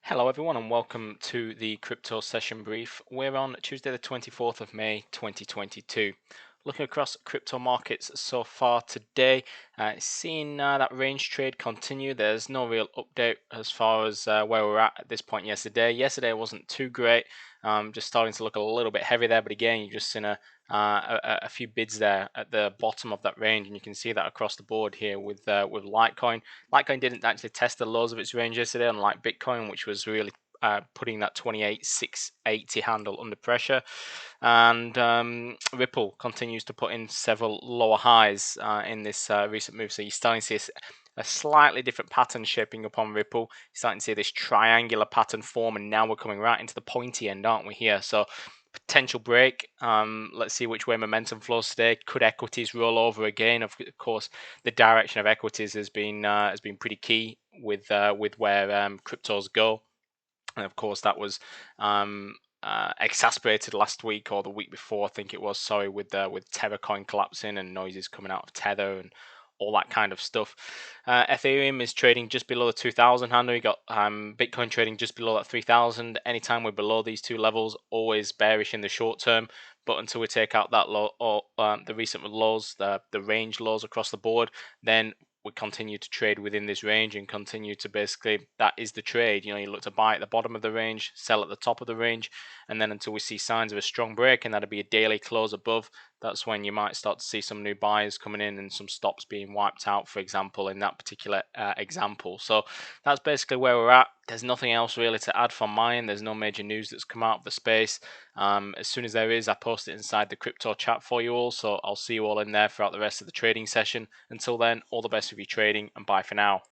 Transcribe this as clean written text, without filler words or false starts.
Hello everyone and welcome to the crypto session brief. We're on Tuesday the 24th of May 2022. Looking across crypto markets so far today, seeing that range trade continue. There's no real update as far as where we're at this point yesterday. Yesterday wasn't too great, just starting to look a little bit heavy there, but again, you've just seen a few bids there at the bottom of that range, and you can see that across the board here with Litecoin. Litecoin didn't actually test the lows of its range yesterday, unlike Bitcoin, which was really putting that 28,680 handle under pressure. And Ripple continues to put in several lower highs in this recent move. So you're starting to see a slightly different pattern shaping up on Ripple. You're starting to see this triangular pattern form, and now we're coming right into the pointy end, aren't we here? So potential break. Let's see which way momentum flows today. Could equities roll over again? Of course, the direction of equities has been pretty key with where cryptos go. And of course, that was exacerbated last week or the week before, I think it was. Sorry, with Tether coin collapsing and noises coming out of Tether and all that kind of stuff. Ethereum is trading just below the 2,000 handle. You got Bitcoin trading just below that 3,000. Anytime we're below these two levels, always bearish in the short term. But until we take out that low or the recent lows, the range lows across the board, then we continue to trade within this range and continue to basically, that is the trade. You look to buy at the bottom of the range, sell at the top of the range, and then until we see signs of a strong break, and that'll be a daily close above, that's when you might start to see some new buyers coming in and some stops being wiped out, for example, in that particular example. So that's basically where we're at. There's nothing else really to add from my end. There's no major news that's come out of the space. As soon as there is, I post it inside the crypto chat for you all, so I'll see you all in there throughout the rest of the trading session. Until then, all the best with your trading, and bye for now.